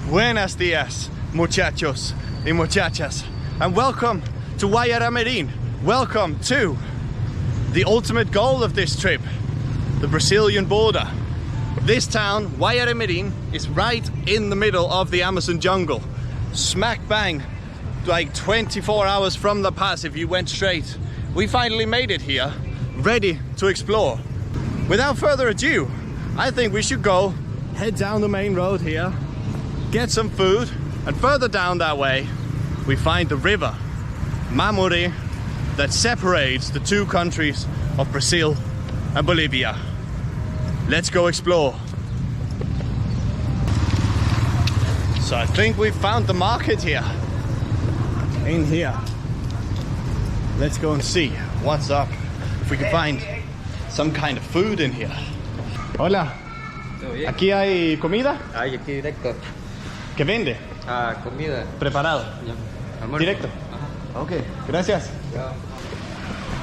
Buenos dias, muchachos y muchachas, and welcome to Guajará-Mirim. Welcome to the ultimate goal of this trip, the Brazilian border. This town, Guajará-Mirim, is right in the middle of the Amazon jungle. Smack bang, like 24 hours from the pass if you went straight. We finally made it here, ready to explore. Without further ado, I think we should go, head down the main road here, get some food, and further down that way, we find the river, Mamuri, that separates the two countries of Brazil and Bolivia. Let's go explore. So I think we found the market here, in here. Let's go and see what's up, if we can find some kind of food in here. Hola, ¿aquí hay comida? Hay aquí directo. ¿Qué vende? Comida. Preparado. Almuerzo. Directo. Ajá. Okay, gracias. Yeah.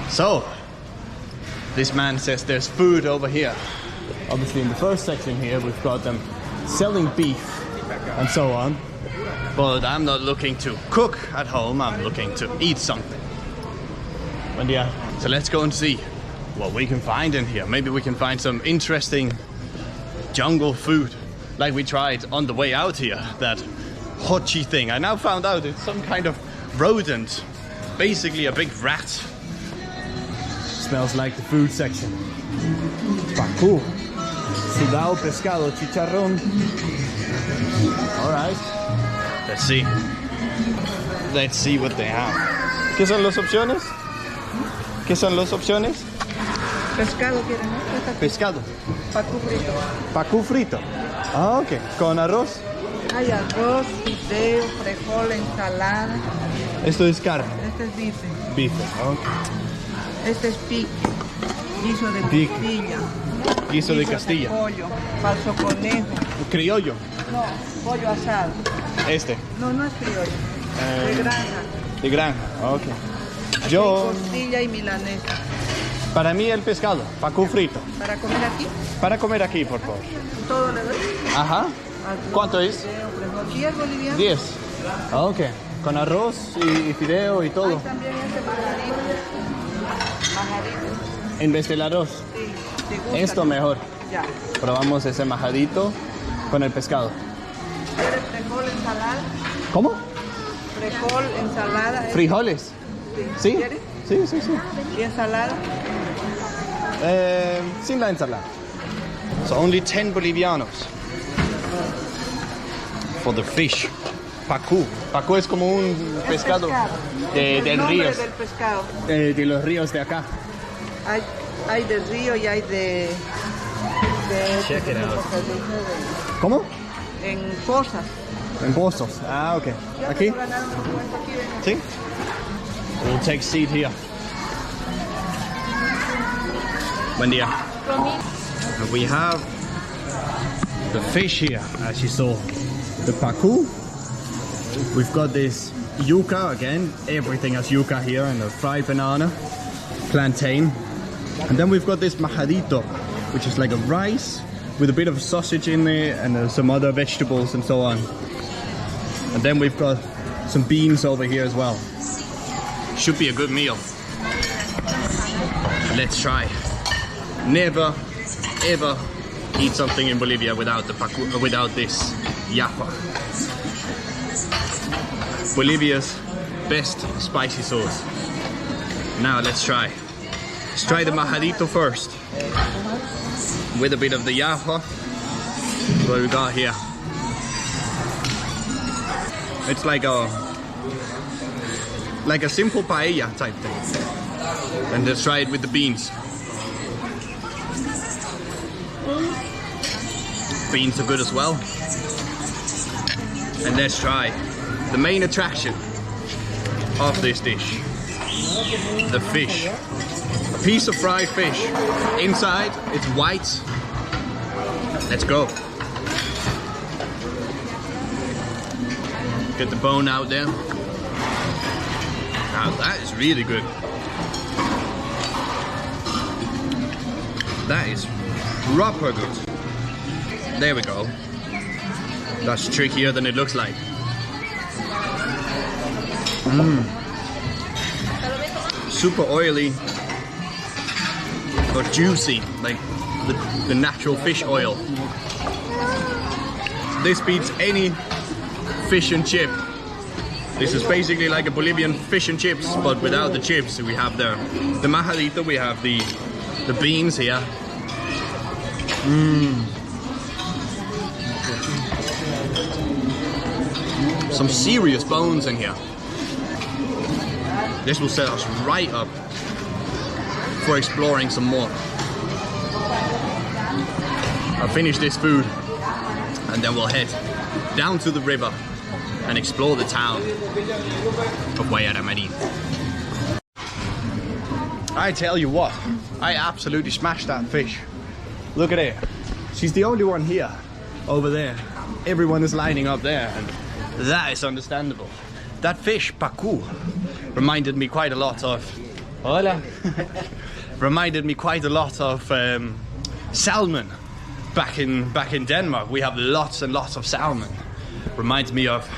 So, this man says there's food over here. Obviously in the first section here we've got them selling beef and so on. But I'm not looking to cook at home, I'm looking to eat something. Buen día. So let's go and see what we can find in here. Maybe we can find some interesting jungle food. Like we tried on the way out here, that hochi thing. I now found out it's some kind of rodent, basically a big rat. Smells like the food section. Pacu, sudao, pescado, chicharrón. All right. Let's see. Let's see what they have. ¿Qué son las opciones? ¿Qué son las opciones? Pescado quieren, ¿no? Pescado. Pacu frito. Pacu frito. Ah, ok. ¿Con arroz? Hay arroz, fideo, frijol, ensalada. Esto es carne. Este es bife. Bife. Ok. Este es pique. Guiso de Pique. costilla. Guiso de Castilla. Pollo. Falso conejo. Criollo. No, pollo asado. Este. No, no es criollo. De granja. De granja. Ok. Aquí Yo, hay costilla y milanesa. para mí el pescado. Pacu frito. ¿Para comer aquí? Para comer aquí, por favor. Todo le doy. Ajá. Arroz, ¿Cuánto es? fideo, frijol. 10 bolivianos. 10. Ah, ok. Con arroz y fideo y Hay todo. también este majadito. Majadito. En vez del arroz. Sí, te gusta. Esto mejor. Ya. Probamos ese majadito con el pescado. ¿Quieres frijol, ensalada? ¿Cómo? Frijol, ensalada. ¿Frijoles? ¿Sí? ¿Quieres? Sí, sí, sí. ¿Y ensalada? Sin la ensalada. So only 10 bolivianos for the fish. Pacu. Pacu es como un pescado, El del nombre ríos. del pescado. De los ríos de acá. Hay de río y hay de Check it out. ¿Cómo? en pozas. En pozos. Ah, ok. Aquí. Ganaron un documento aquí, ven. Sí. We'll take seat here. Buen día. And we have the fish here, as you saw. The pacu. We've got this yuca again. Everything has yuca here, and a fried banana, plantain. And then we've got this majadito, which is like a rice with a bit of sausage in there and some other vegetables and so on. And then we've got some beans over here as well. Should be a good meal. Let's try. Never, ever eat something in Bolivia without the pacu, without this yapa. Bolivia's best spicy sauce. Now let's try. Let's try the majadito first. With a bit of the yapa. What we got here? It's like a simple paella type thing. And let's try it with the beans. Beans are good as well. And let's try the main attraction of this dish. The fish. A piece of fried fish. Inside, it's white. Let's go. Get the bone out there. Now that is really good. That is proper good. There we go. That's trickier than it looks like. Super oily, but juicy, like the natural fish oil. This beats any fish and chip. This is basically like a Bolivian fish and chips, but without the chips. We have the majadito, we have the beans here. Some serious bones in here. This will set us right up for exploring some more. I'll finish this food and then we'll head down to the river and explore the town of Guajará-Mirim. I tell you what, I absolutely smashed that fish. Look at it. She's the only one here. Over there. Everyone is lining up there, and that is understandable. That fish, pacu, reminded me quite a lot of... Hola! Reminded me quite a lot of salmon. Back in Denmark, we have lots and lots of salmon. Reminds me of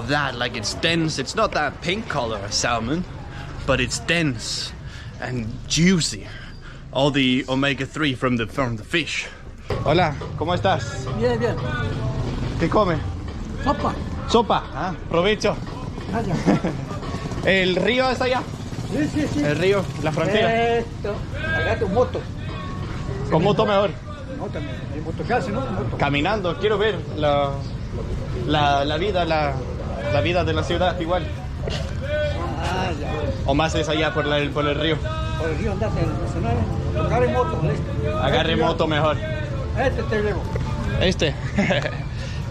that, like it's dense. It's not that pink color as salmon, but it's dense and juicy. All the omega-3 from the fish. Hola, ¿cómo estás? Bien, bien. ¿Qué come? Sopa. Sopa, ah, provecho. Vaya. ¿El río es allá? Sí, sí, sí. El río, la frontera. Esto. Acá tu moto. Con moto mejor. No, también. Hay moto casi, ¿no? Moto. Caminando, quiero ver la vida de la ciudad igual. Ah, ya. O más es allá por el río. Por el río andate en el nacional. Agarre moto. Listo. Agarre moto mejor. Este te llevo. Este.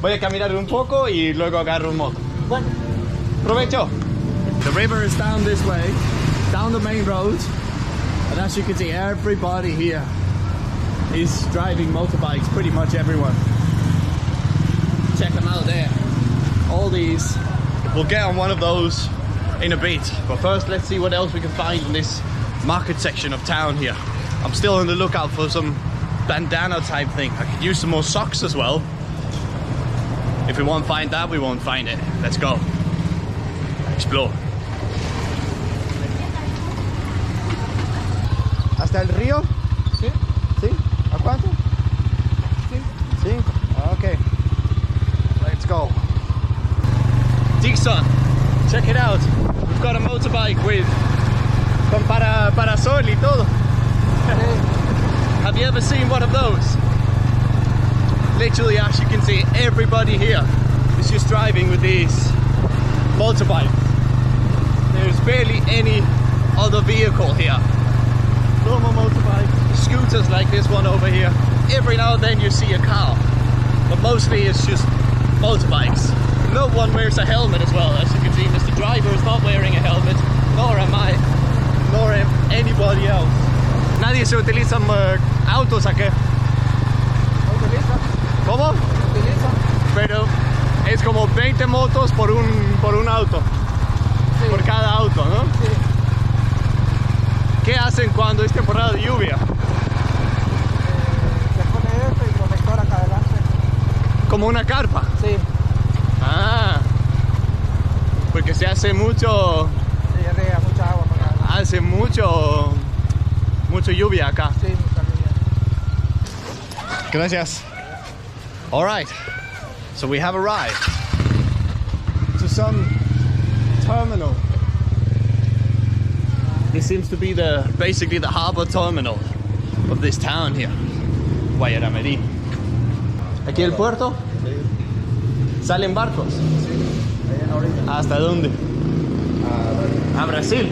Voy a caminar un poco y luego agarro un moto. Bueno. Provecho. The river is down this way, down the main road, and as you can see, everybody here is driving motorbikes, pretty much everyone. Check them out there. All these. We'll get on one of those in a bit, but first let's see what else we can find in this market section of town here. I'm still on the lookout for some bandana type thing. I could use some more socks as well. If we won't find that, we won't find it. Let's go. Explore. ¿Hasta el río? Sí. ¿Sí? ¿A cuánto? Sí. 5. Okay. Let's go. Dixon, check it out. We've got a motorbike with con parasol y todo. Have you ever seen one of those? Literally, as you can see, everybody here is just driving with these motorbikes. There's barely any other vehicle here. Normal motorbikes, scooters like this one over here. Every now and then you see a car, but mostly it's just motorbikes. No one wears a helmet as well. As you can see, Mr. Driver is not wearing a helmet, nor am I, nor am anybody else. Nadie se utilizan autos aquí. ¿Cómo? Pero es como 20 motos por un auto. Sí. Por cada auto, ¿no? Sí. ¿Qué hacen cuando es temporada de lluvia? Se pone esto y protector acá adelante. Como una carpa. Sí. Ah, porque se hace mucho. Sí, arriba, mucha agua para acá. Hace mucho lluvia acá. Sí, mucha lluvia. Gracias. All right, so we have arrived to some terminal. This seems to be basically the harbor terminal of this town here, Guajará-Mirim. ¿Aquí el puerto? Sí. ¿Salen barcos? Sí. ¿Hasta dónde? ¿A Brasil? Sí.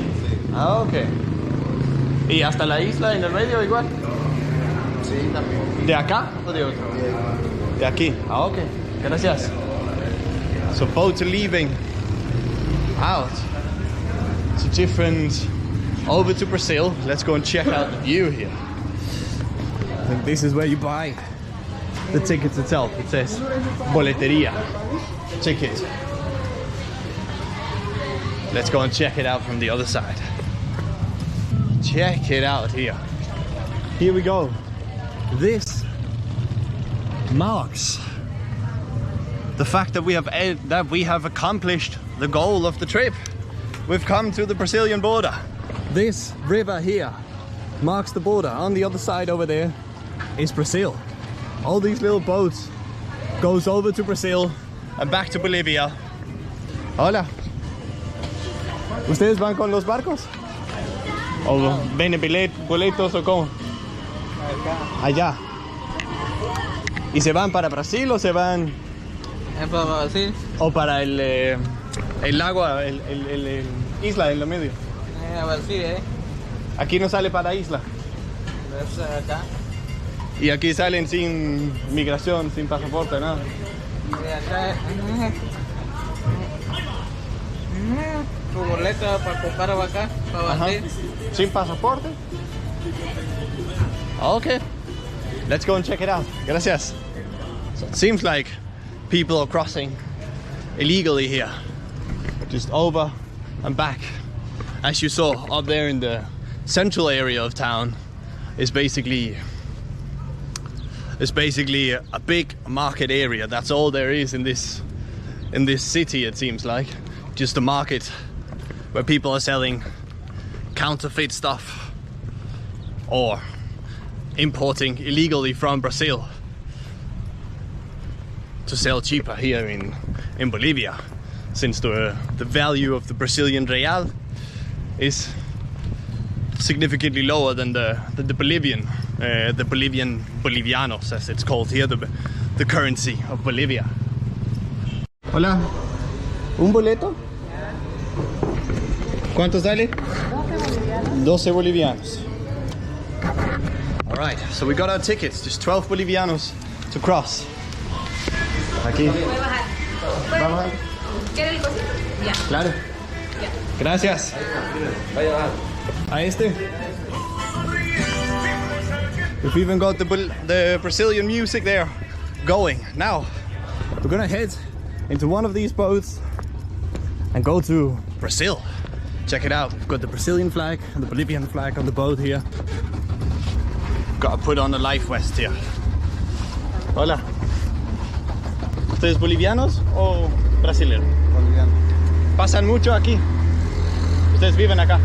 Ah, ok. ¿Y hasta la isla en el medio igual? Sí, también. ¿De acá o de otro? De aquí. Ah, ok. Gracias. So boats are leaving out to different, over to Brazil. Let's go and check out the view here. I think this is where you buy the tickets itself. It says boleteria ticket. Let's go and check it out from the other side. Check it out here. Here we go. This marks the fact that we have accomplished the goal of the trip. We've come to the Brazilian border. This river here marks the border. On the other side over there is Brazil. All these little boats goes over to Brazil and back to Bolivia. Hola. ¿Ustedes van con los barcos? ¿O venden boletos o cómo? Allá. ¿Y se van para Brasil o se van? Para Brasil. ¿O para el lago, el isla en lo medio? Brasil, Aquí no sale para isla. Es acá. Y aquí salen sin migración, sin pasaporte, nada. De acá. Tu boleta para comprar acá, para Brasil. Sin pasaporte. Okay. Let's go and check it out. Gracias. So it seems like people are crossing illegally here. Just over and back. As you saw up there in the central area of town is basically a big market area. That's all there is in this city, it seems like. Just a market where people are selling counterfeit stuff or importing illegally from Brazil to sell cheaper here in Bolivia, since the value of the Brazilian real is significantly lower than the Bolivian bolivianos, as it's called here, the currency of Bolivia. Hola, ¿un boleto? ¿Cuánto sale? 12 bolivianos. All right, so we got our tickets, just 12 bolivianos to cross. Aquí. Vamos. ¿Quiere el cosito? Ya. Claro. Gracias. A este. We've even got the Brazilian music there going. Now, we're gonna head into one of these boats and go to Brazil. Check it out. We've got the Brazilian flag and the Bolivian flag on the boat here. Gotta put on the life vest here. Hola. ¿Ustedes bolivianos o brasileños? Boliviano. ¿Pasan mucho aquí? ¿Ustedes viven acá?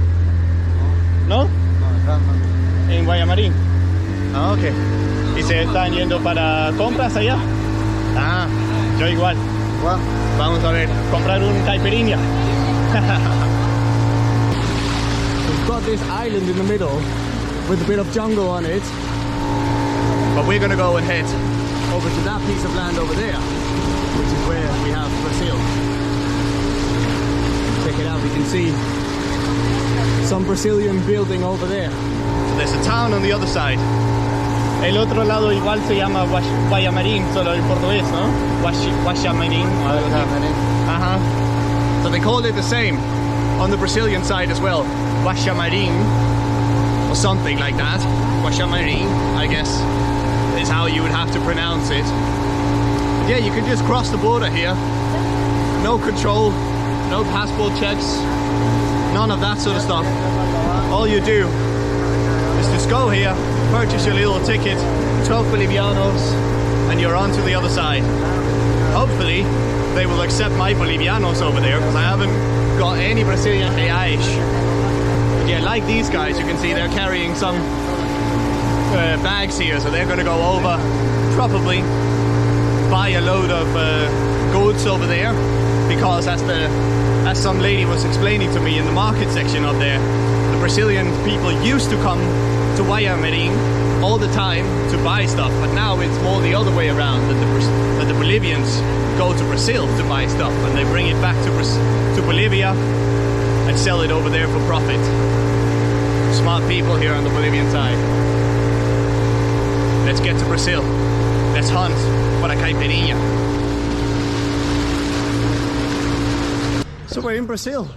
¿No? No, acá no. En Guajará-Mirim. Ah, ok. ¿Y se están yendo para compras allá? Ah, yo igual. Wow. Vamos a ver, comprar un Caipirinha. We've got this island in the middle with a bit of jungle on it. But we're gonna go and head over to that piece of land over there, which is where we have Brazil. Check it out, we can see some Brazilian building over there. So there's a town on the other side. El otro lado igual se llama Guajará-Mirim, solo en portugués, ¿no? Guajará-Mirim. Uh-huh. So they call it the same on the Brazilian side as well. Guajará-Mirim, or something like that. Guajará-Mirim, I guess, is how you would have to pronounce it. But yeah, you can just cross the border here. No control, no passport checks, none of that sort of stuff. All you do is just go here, purchase your little ticket, 12 bolivianos, and you're on to the other side. Hopefully, they will accept my bolivianos over there, because I haven't got any Brazilian reais. But yeah, like these guys, you can see they're carrying some bags here, so they're going to go over, probably buy a load of goods over there, because as some lady was explaining to me in the market section up there, the Brazilian people used to come to Guajará-Mirim all the time to buy stuff, but now it's more the other way around, that the Bolivians go to Brazil to buy stuff and they bring it back to Bolivia and sell it over there for profit. Smart people here on the Bolivian side. Let's get to Brazil. Let's hunt for a Caipirinha. So we're in Brazil.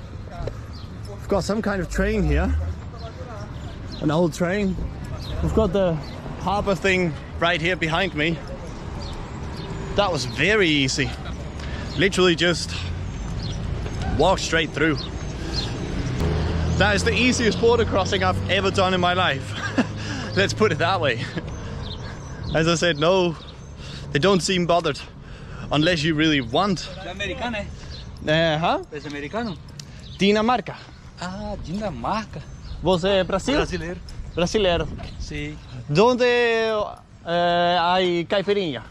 We've got some kind of train here. An old train. We've got the harbour thing right here behind me. That was very easy. Literally just walk straight through. That is the easiest border crossing I've ever done in my life. Let's put it that way. As I said, no, they don't seem bothered. unless you really want. Es americano, Huh? Es americano. Dinamarca. Ah, Dinamarca. Você é Brasil? Brasileiro. Brasileiro. Sim. Donde hay caipirinha?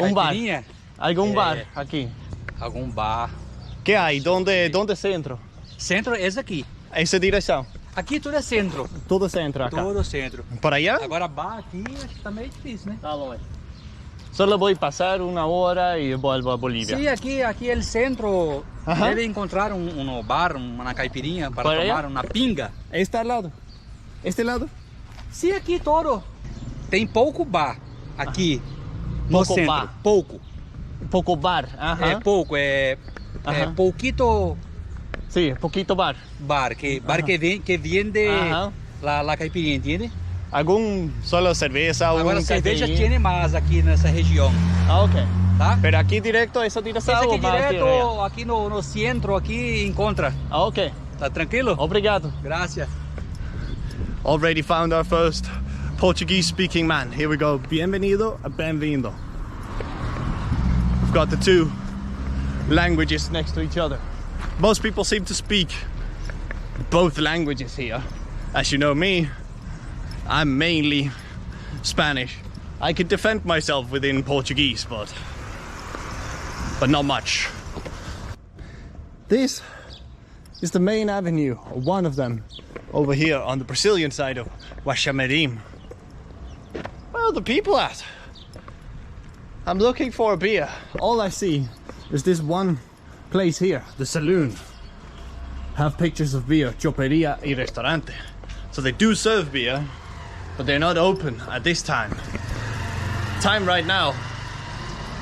Um bar. Caipirinha? Algum bar aqui. Algum bar. Que hay? Donde centro? Centro é esse aqui. Essa direção. Aqui tudo é centro. Todo centro acá. Todo centro. Para allá? Agora bar aqui acho que tá meio difícil, né? Tá longe. Solo voy a pasar una hora y vuelvo a Bolivia. Sim, aqui é o centro. Ajá. Deve encontrar um bar, uma caipirinha para Por allá? tomar uma pinga. Este lado. Este lado? Sim, aqui todo. Tem pouco bar aqui no Pouco centro. bar. Pouco. Poco bar. Ajá. É pouco, é Ajá. pouquito Sí, poquito bar. bar que vende Ajá. la caipirinha, entende? Algum solo cerveza ou Agora cerveja caipirinha? tem mais aqui nessa região, Ah, ok. tá? Pero aqui direto essa direção Esse ou aqui mais direto, aqui no centro, aqui encontra. Ah, ok. Tá tranquilo? Obrigado. Graças. Already found our first Portuguese speaking man. Here we go. Bienvenido, bem-vindo. We've got the two languages next to each other. Most people seem to speak both languages here. As you know me, I'm mainly Spanish. I can defend myself within Portuguese, but not much. This is the main avenue, or one of them, over here on the Brazilian side of Guajará-Mirim. Where are the people at? I'm looking for a beer. All I see is this one place here, the saloon. Have pictures of beer, choperia y restaurante. So they do serve beer, but they're not open at this time. Time right now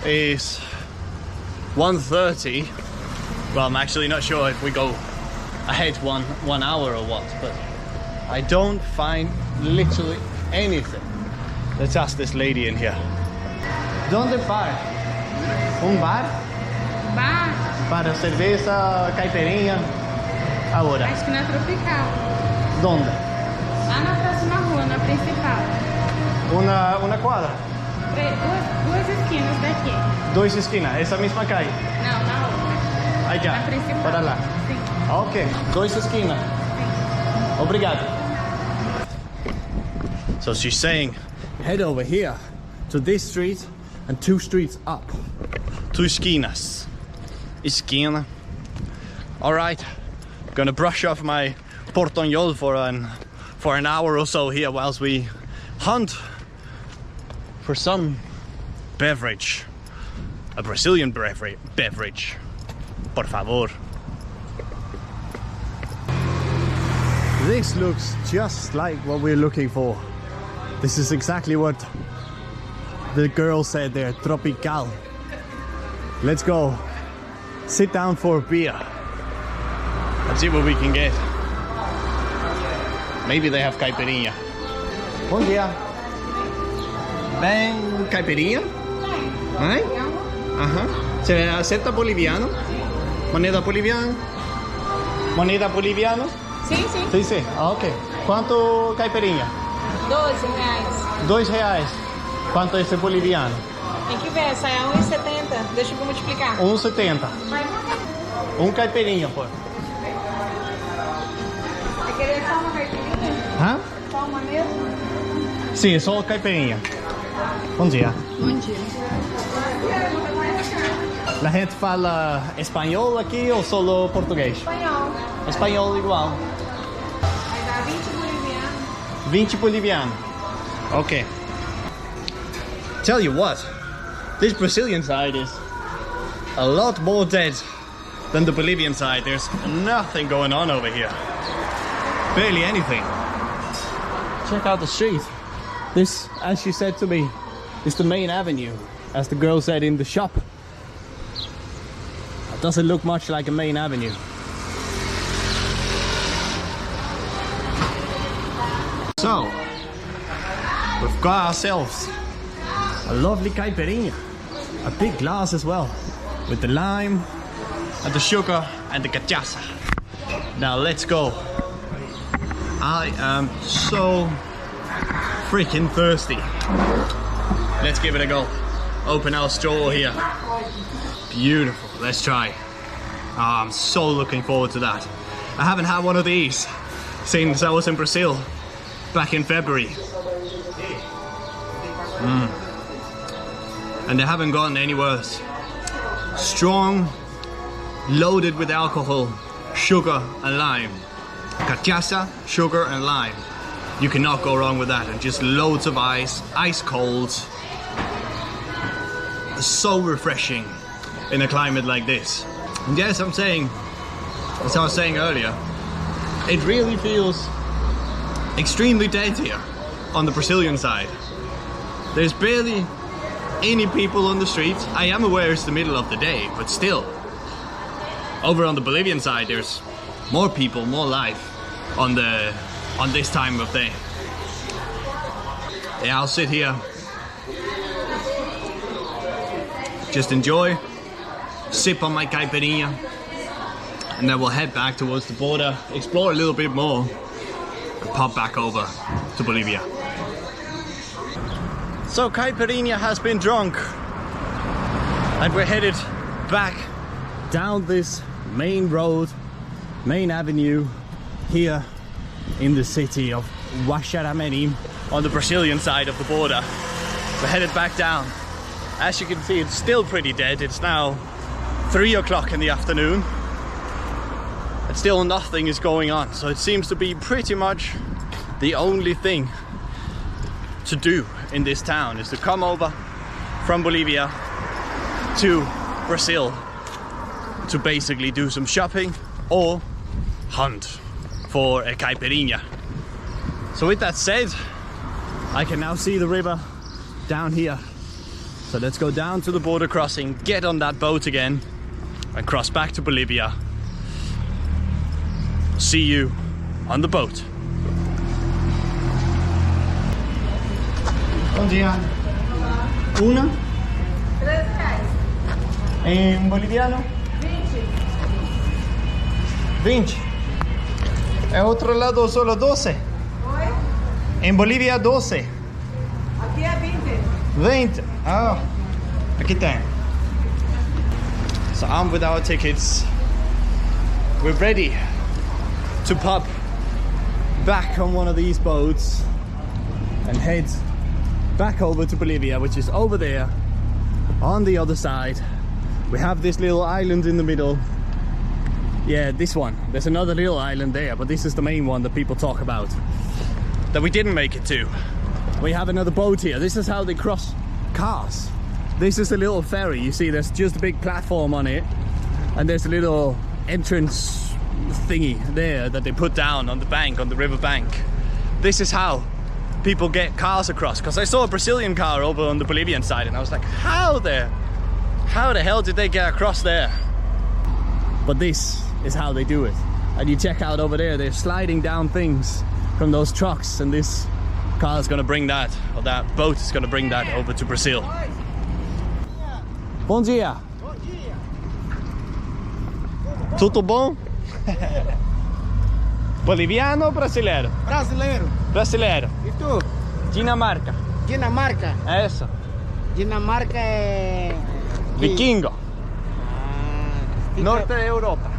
is 1:30. Well, I'm actually not sure if we go ahead one hour or what, but I don't find literally anything. Let's ask this lady in here. ¿Dónde bar? Un bar? Bar, Para cerveza, caipirinha. Ahora. acho que na Tropical. ¿Dónde? Lá na próxima rua, na principal. Una cuadra. Duas esquinas daqui. Dos esquinas, esa misma calle. Não, na outra. Allá. Na principal. Para lá. Sim. Ok, dos esquinas. Obrigado. So she's saying, head over here to this street and 2 streets up. 2 esquinas. Esquina. All right. Gonna brush off my portuñol for an hour or so here whilst we hunt for some beverage. A Brazilian beverage. Por favor. This looks just like what we're looking for. This is exactly what the girl said there, tropical. Let's go sit down for a beer and see what we can get. Maybe they have caipirinha. Bom dia. Bem caipirinha? Hein? Aham. Você aceita boliviano? Moneda boliviana? Moneda boliviana? Sim, sim. Sim, sim. Ah, ok. Quanto caipirinha? R$12. R$2. Quanto é esse boliviano? Tem que ver, sai a 1,70. Deixa eu multiplicar. 1,70. Um caipirinha, pô. Você querer só uma caipirinha? Hã? Só uma mesmo? Sim, só caipirinha. Bom dia. Bom dia. A gente fala espanhol aqui ou solo português? Espanhol. Espanhol igual. Vai dar 20 boliviano. 20 boliviano. Okay. Tell you what, this Brazilian side is a lot more dead than the Bolivian side. There's nothing going on over here. Barely anything. Check out the street. This, as she said to me, is the main avenue, as the girl said in the shop. It doesn't look much like a main avenue. So, we've got ourselves a lovely caipirinha, a big glass as well, with the lime and the sugar and the cachaça. Now let's go. I am so freaking thirsty. Let's give it a go. open our store here. Beautiful. Let's try. Oh, I'm so looking forward to that. I haven't had one of these since I was in Brazil back in February. And they haven't gotten any worse. Strong, loaded with alcohol, sugar and lime. Cachaça, sugar and lime. You cannot go wrong with that. And just loads of ice, ice cold. So refreshing in a climate like this. And yes, I'm saying, as I was saying earlier, it really feels extremely dead here on the Brazilian side. There's barely any people on the streets. I am aware it's the middle of the day, but still. Over on the Bolivian side, there's more people, more life on this time of day. Yeah, I'll sit here, just enjoy, sip on my Caipirinha, and then we'll head back towards the border, explore a little bit more, and pop back over to Bolivia. So Caipirinha has been drunk, and we're headed back down this main road, main avenue here in the city of Guajará-Mirim on the Brazilian side of the border. We're headed back down. As you can see, it's still pretty dead. It's now 3 o'clock in the afternoon and still nothing is going on. So it seems to be pretty much the only thing to do in this town is to come over from Bolivia to Brazil to basically do some shopping or hunt for a Caipirinha. So with that said, I can now see the river down here. So let's go down to the border crossing, get on that boat again and cross back to Bolivia. See you on the boat. Bom dia. Una. En boliviano. 20. En otro lado solo 12. En Bolivia 12. Aquí es 20. 20. Oh. Aquí tem. So armed with our tickets, we're ready to pop back on one of these boats and head back over to Bolivia, which is over there on the other side. We have this little island in the middle. Yeah, this one. There's another little island there, but this is the main one that people talk about that we didn't make it to. We have another boat here. This is how they cross cars. This is a little ferry. You see, there's just a big platform on it, and there's a little entrance thingy there that they put down on the bank, on the river bank. This is how people get cars across, because I saw a Brazilian car over on the Bolivian side and I was like, how the hell did they get across there? But this is how they do it. And you check out over there, they're sliding down things from those trucks, and this car is going to bring that, or that boat is going to bring that over to Brazil. Bom dia. Bom dia. Tudo bom? Boliviano ou brasileiro? Brasileiro. Brasileiro. E tu? Dinamarca. Dinamarca. Eso. Dinamarca é... Vikingo. Fica Norte de Europa.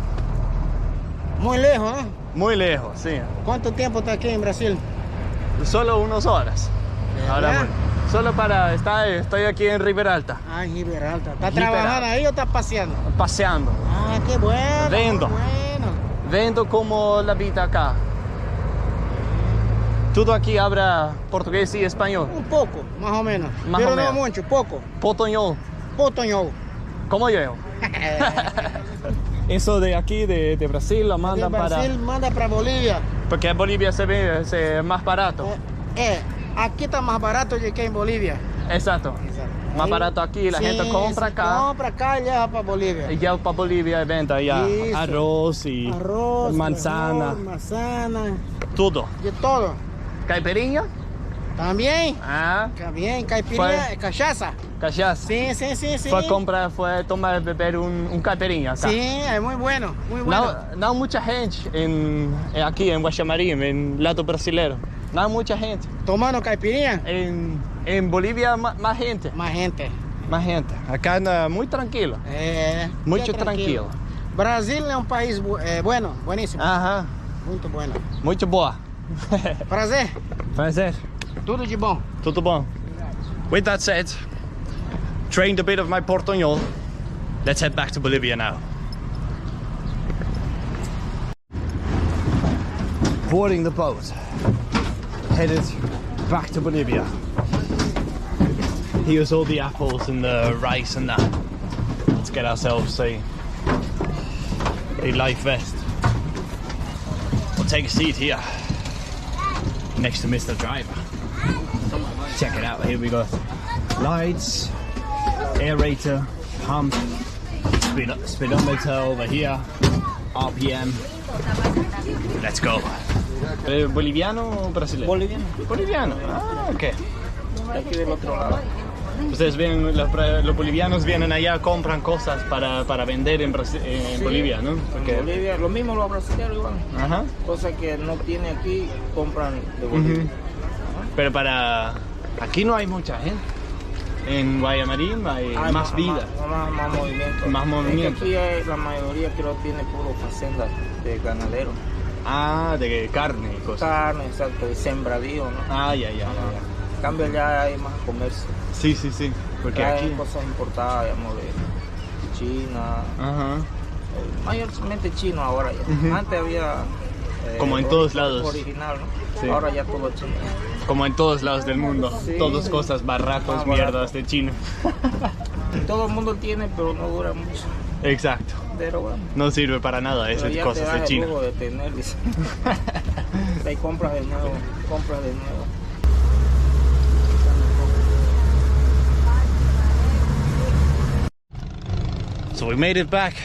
Muy lejos, ¿eh? Muy lejos, sí. ¿Cuánto tiempo está aquí en Brasil? Solo unas horas. Ahora ¿Ya? bueno. Solo para estar, estoy aquí en Riberalta. Ah, en Gibraltar. ¿Estás Gibraltar. trabajando ahí o estás paseando? Paseando. Ah, qué bueno. Vendo. Qué bueno. Vendo como la vida acá. Todo aquí habla portugués y español. Un poco, más o menos. Más Pero o no menos. mucho, poco. Portuñol. Potoñol. Como yo. Eso de aquí, de Brasil, lo De mandan Brasil manda para Bolivia. porque en Bolivia se ve más barato. Aquí está más barato que en Bolivia. Exacto. Más Ahí- barato aquí, la Sí, gente compra se acá. compra acá y lleva para Bolivia. Y lleva para Bolivia y venta ya Isso. arroz y Arroz, manzana, frijol, manzana, todo. de todo. Caipirinha, También, ah, también, caipirinha, cachaça. cachaça. Sí, sí, sí, sí. Fue tomar, beber un caipirinha acá. Sí, es muy bueno, muy bueno. Não muita gente aqui em Guajará-Mirim, em lado brasileiro. Não muita gente. Tomando caipirinha, Em Bolívia, mais gente. más gente. Más gente. Acá anda muy tranquilo. Muito tranquilo. Brasil é um país bueno, bueníssimo. Ajá. Muito bueno. Muito boa. Prazer. Prazer. Tudo de bom. Tudo bom. With that said, trained a bit of my portuñol. Let's head back to Bolivia now. Boarding the boat. Headed back to Bolivia. Here's all the apples and the rice and that. Let's get ourselves a life vest. We'll take a seat here next to Mr. Driver. Check it out, here we go. Lights, aerator, pump, speedometer over here, RPM. Let's go. ¿Boliviano o brasileño? Boliviano. Boliviano, ah, ok. Aquí del otro lado. Ustedes ven, los bolivianos vienen allá, compran cosas para vender en Bolivia, ¿no? Porque... En Bolivia, lo mismo los brasileños igual. Ajá. Cosas que no tiene aquí, compran de Bolivia. Pero aquí no hay mucha gente. En Guajará-Mirim hay más vida. Más movimiento. Más movimiento. Aquí la mayoría creo tiene puro facendas de ganadero. Ah, de carne y cosas. Carne, exacto, y sembradío, ¿no? Ah, ya. En cambio allá hay más comercio. Sí. Porque Hay aquí... cosas importadas, digamos, de China. Ajá. Mayormente chino ahora ya. Antes había... Como en todos lados. Original, ¿no? Sí. Ahora ya todo chino. Como en todos lados del mundo. Sí. Todas cosas baratas, Más mierdas barato. de chino. Todo el mundo tiene, pero no dura mucho. Exacto. Pero bueno. No sirve para nada Pero esas ya cosas te de das el China. lujo de tener, dice. Ahí compras de nuevo, So we made it back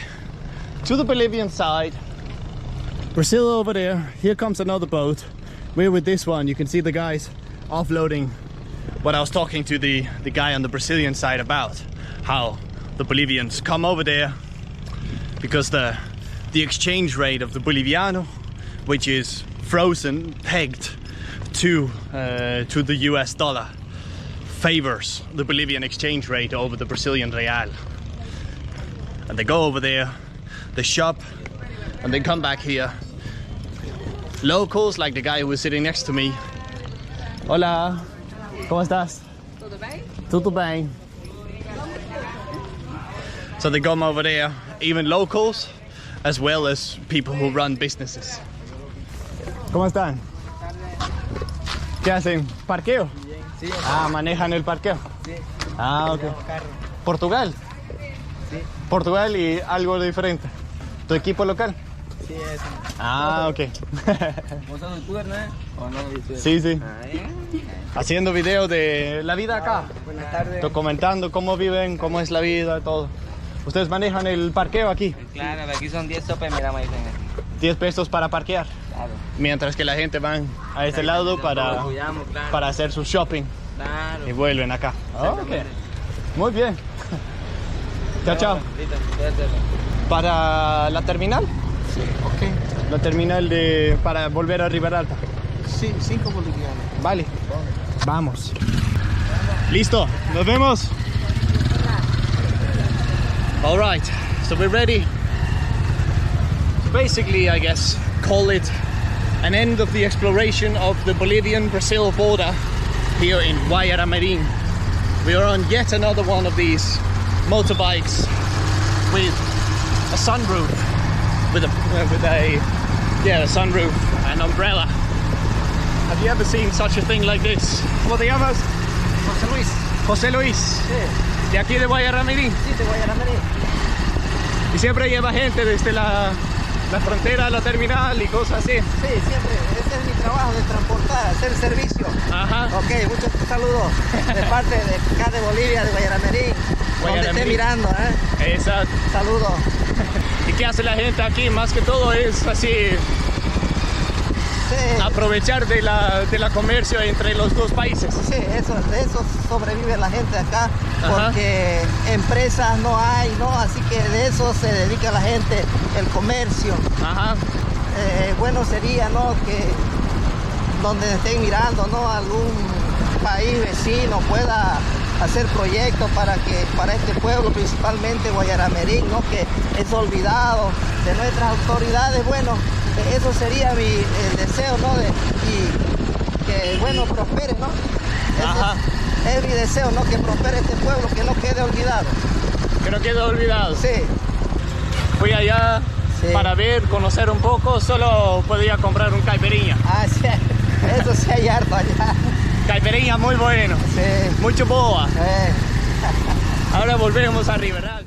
to the Bolivian side. Brazil over there. Here comes another boat. We're with this one. You can see the guys offloading what I was talking to the guy on the Brazilian side about. How the Bolivians come over there because the exchange rate of the Boliviano, which is frozen, pegged to the US dollar, favors the Bolivian exchange rate over the Brazilian real. And they go over there, they shop, and they come back here. Locals, like the guy who was sitting next to me. Hola, ¿cómo estás? Tudo bem? Tudo bem. So they come over there, even locals, as well as people who run businesses. ¿Cómo están? ¿Qué hacen? ¿Parqueo? Sí. Ah, manejan el parqueo. Sí. Ah, ok. ¿Portugal? Sí. Portugal y algo diferente. ¿Tu equipo local? Sí, eso. Ah, ok. ¿Vos sos youtuber, no? ¿O no youtuber? Sí. Haciendo video de la vida acá. Buenas tardes. Documentando cómo viven, cómo es la vida, todo. ¿Ustedes manejan el parqueo aquí? Claro, aquí son 10 sopas, mira, me dicen. 10 pesos para parquear. Claro. Mientras que la gente van a este lado para hacer su shopping Claro. y vuelven acá. Ok. Muy bien. Chao. ¿Para la terminal? Sí, ok. La terminal para volver a Riberalta. Sí, 5 bolivianos. Vale. Vamos. Listo. Nos vemos. All right. So we're ready. Basically, I guess, call it an end of the exploration of the Bolivian-Brazil border here in Guajará-Mirim. We are on yet another one of these motorbikes with a sunroof, with a sunroof and umbrella. Have you ever seen such a thing like this? ¿Cómo te llamas? José Luis. José Luis. Sí, ¿De aquí de Guajará-Mirim? sí, te voy a Guajará-Mirim. Y siempre lleva gente desde la frontera a la terminal y cosas así. Sí, siempre. Ese es mi trabajo, de transportar, hacer servicio. Ajá. Ok, muchos saludos de parte de acá de Bolivia, de Guajará-Mirim, donde esté mirando, Exacto. Saludos. ¿Y qué hace la gente aquí? Más que todo es así, Sí, aprovechar de la comercio entre los dos países. sí, de eso sobrevive la gente acá, Ajá. porque empresas no hay, ¿no? Así que de eso se dedica la gente, el comercio. Ajá. Bueno sería, ¿no? Que donde estén mirando, ¿no? Algún país vecino pueda hacer proyectos para este pueblo, principalmente Guajará-Mirim, ¿no? Que es olvidado de nuestras autoridades. Bueno, eso sería el deseo, ¿no? Y que, bueno, prospere, ¿no? Es mi deseo, ¿no? Que prospere este pueblo, que no quede olvidado. Que no quede olvidado. Sí. Fui allá para ver, conocer un poco, solo podía comprar un caipirinha. Ah, sí, eso sí hay harto allá. Caipirinha muy bueno, Sí. mucho boa. Ahora volvemos a Riberal.